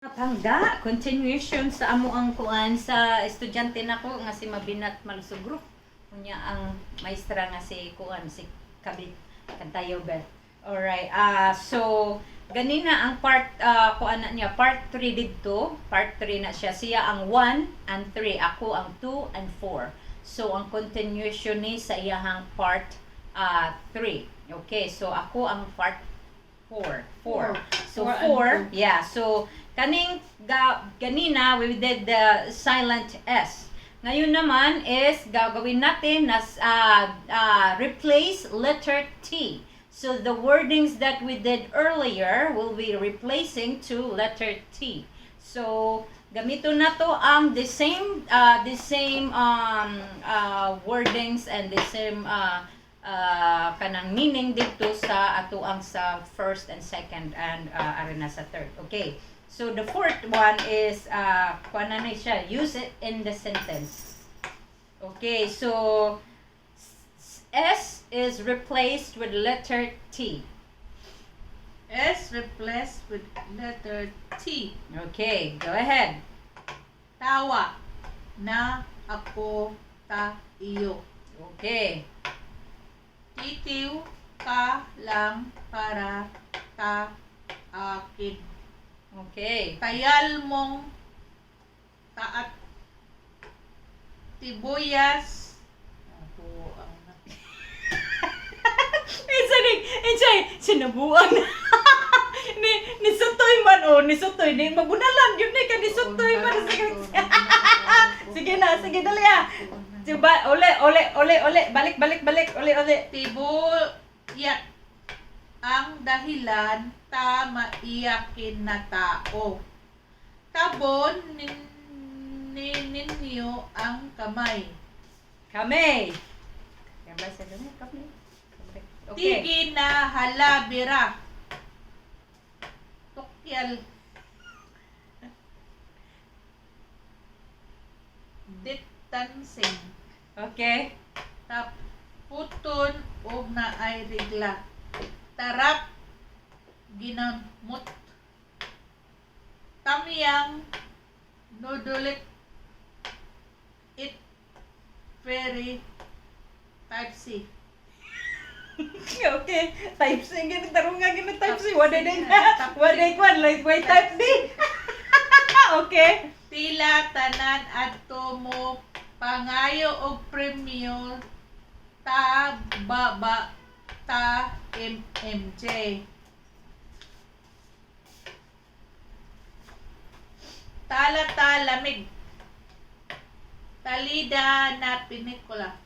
Hangga continuation sa amo ang kuan sa estudyante nako nga si Mabinat Malusugro. Unya ang maestra nga si kuan si Kabit Kantayo Beth. Alright. So ganina ang part kuan na niya part 3 didto. Part 3 na siya. Siya ang 1 and 3, ako ang 2 and 4. So ang continuation ni sa iyahang part 3. Okay, so ako ang part 4. So 4, yeah. So ganina we did the silent S. Ngayon naman is gagawin natin na replace letter T. So the wordings that we did earlier will be replacing to letter T. So gamito na to ang the same wordings and the same kanang meaning dito sa atuang sa first and second and arena sa third. Okay. So the fourth one is kuan na siya, use it in the sentence. Okay, so S is replaced with letter T. S replaced with letter T. Okay, go ahead. Tawa na ako ta iyo. Okay. Titiw ka lang para ta akin. Okay. Tayal mong taat tibuyas. Ako ang sinabuan. ni sutoy man ni sutoy ni magunalan yun ni ni sutoy man. Sige dali Diba, ole, balik, ole. Tibuyat ang dahilan ta maiyakin na tao. Tabon ninyo ang kamay. Kamay sa kamay. Okay. Tigi na halabira. Tukyal. Distancing. Okay. Taputon og na ay regla. Tarap ginamot. Tamiyang nodulit it very type C. Okay. Type C gini tarunga gini type C. Waday kwan like way type D. Okay. Tila tanan adto mo pangayo og premyo ta baba ta MMG. Tala lamig. Talida na pinikula.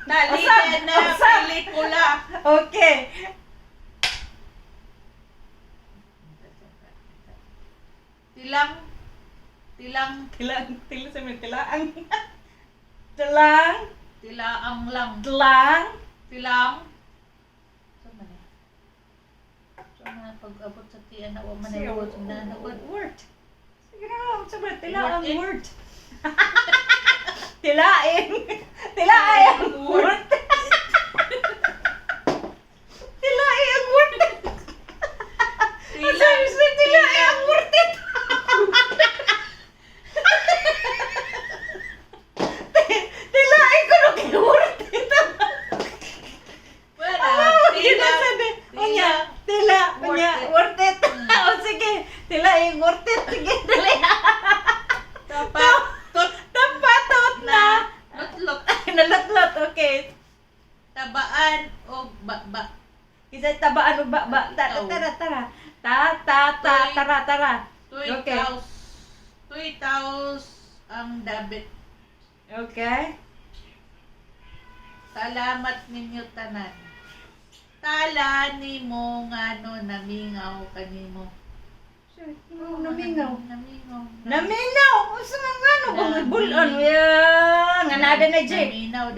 Talida na pelikula. Okay. Tilang Tilaang pag-abot sa tiyan na waman na word na word. Sige na, sabi tilaang word. Tilaing word. Tilaing word. Tilaing word. Tilaing ko no kay word. Worth it. O sige, tilaing worth it. Sige, dali. Tapatot na. Nalatlot, okay. Tabaan o ba. Isa tabaan o ba. Tara. Okay. Tuitaos ang dabit. Okay. Salamat ninyo tanan. Tala ni mo ngano namingaw kanimo. Naminaw. Usa nga ano bulon. Nga nada na J. Naminaw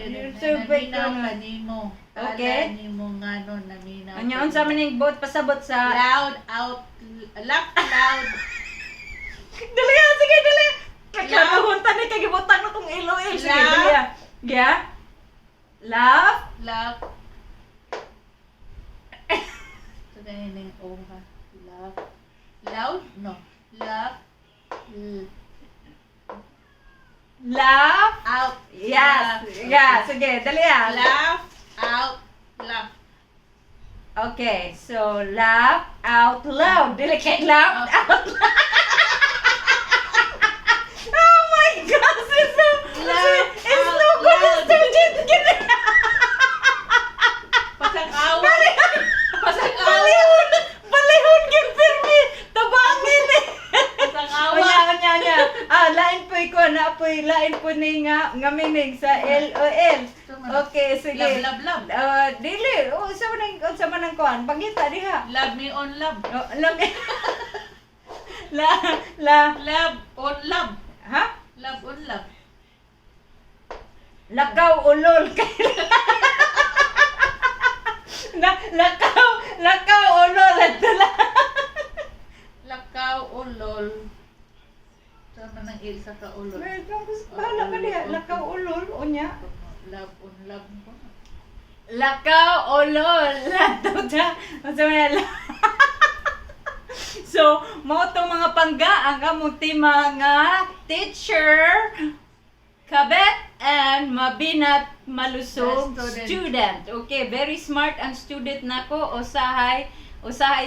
kanimo. Okay. Tala ni mo ngano naminaw. Anya unsa man ning bot pasabot sa laugh loud. Dali sige. Kakahunta ni kay gibutang na kong ilo. Sige dali. Yeah. Laugh. Ito na yung oha. Laugh. Loud? No. Love. Laugh. Out. Yes. Laugh. Yeah, sige, dali ah. Laugh. Out. Laugh. Okay, so laugh out loud. Dili kay laugh out loud. Oh my gosh, it's no good na student gina. Pasang awal. Pasang awal. Balihon gid pirmi. Tabangin eh. Pasang awal. Anya. Lain po ko na po lain po ni nga minig sa LOL. Okay, sige. Love. Dili. Sa manang kuan. Pangita diha. Love me on love. Love. Love on love. Ha? Love on love. Lakaw ulol kay lakaw ulol adala. Lakaw ulol. Sama nang isa ka ulol. Bahala ka diha. Lakaw ulol unya. Love on love. Lakaw ulol. Latuta. So, mao tong mga pangga ang among mga teacher, kabet, and mabinat malusog student. Okay, very smart ang student nako. Usahay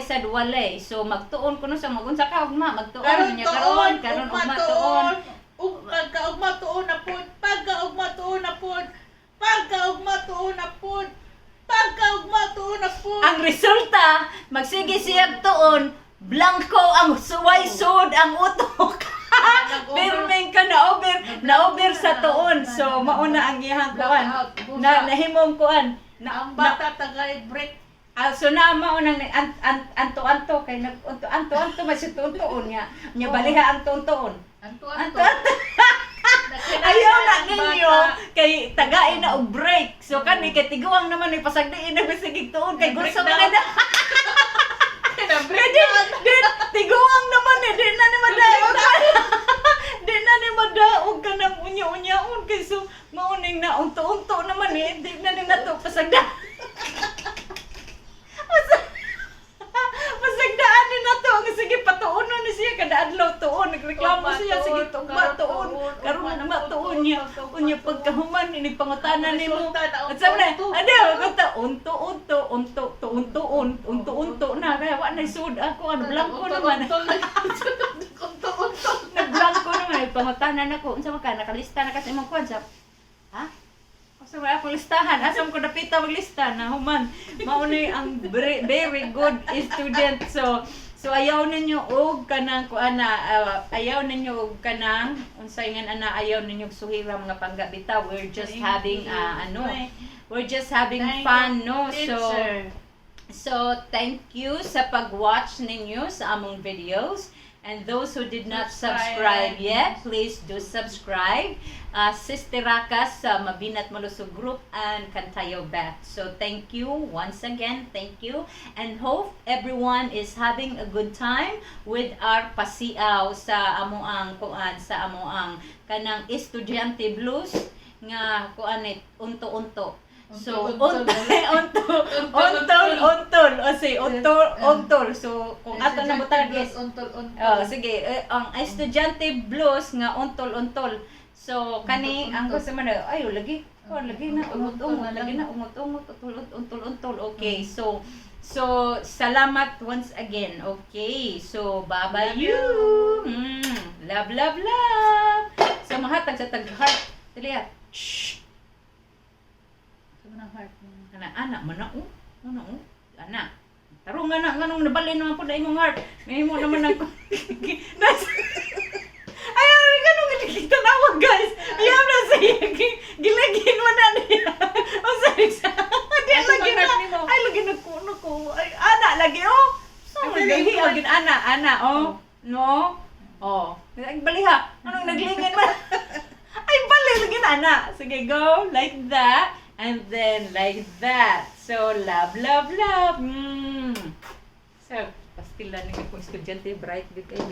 sa duwalay. So, magtuon ko no sa magunsa ka ugma. Magtuon niya karon ugma tuon. Pagka-ugma tuon na pod. Pagka-ugma tuon na pod. Pagka-ugma tuon na pod. Pagka-ugma tuon na pod. Ang resulta, magsige siyag tuon, blanco ang suway sud ang utok. Birming ka na over sa tuon. So mauna ang iyang kuan. Nahimong kuan. Ang bata tagay break. So na maunang anto kay anto masituon niya. Nya baliha ang tuon. Anto. Ayaw na ninyo kay tagain na og break. So kani kay tiguang naman ni pasagdiin na bisigig tuon kay gusto man na. Tiguang naman eh, di na ni madaog di na ni madaog ka ng unya-unyaon kay so mauning na unto-unto naman eh, di na ni nato pasagda. Masagdaan ni nato ang sige patuonon ni siya kada adlaw tuon nagreklamo siya sige tugma tuon karon na matuon niya unya pagkahuman ini pangutanan nimo at sabi na ade kanta unto na kaya wa na sud ako ano blanco naman nagblanco naman pangutanan ako unsa man ka nakalista na kasi imong kuan sa ha so wala akong listahan. Asam ko napita maglista na human. Maunay ang very good student. So ayaw ninyo og kanang kuana ayaw ninyo og kanang unsay ngan ana ayaw ninyo suhira mga panggabita. We're just having we're just having fun no. So thank you sa pag-watch ninyo sa among videos. And those who did not subscribe yet, please do subscribe. Sister Rakas sa Mabinat Malusog Group and Kantayo Beth. So thank you once again. Thank you. And hope everyone is having a good time with our pasiaw sa amoang kuan sa amoang kanang Studyante blues nga kuan unto-unto. So untol so kung ato na butang guys sige ang Studyante blues nga untol so kani ang gusto man ayo lagi na umot untol okay so salamat once again okay so bye you love so mahatag sa tag heart dili shh anak manao anak tarong nganong nabalin naman po na imong heart may mo naman ang ayaw na ganong tanawa guys ayaw na siya gilagin mo na niya o sorry ay lagi na kuno ko ay anak lagi so lagi agin anak no baliha anong naglingin man ay bali lagi na anak sige go like that and then like that. So, love. So, pastilan ng akong estudyante, bright good kayo.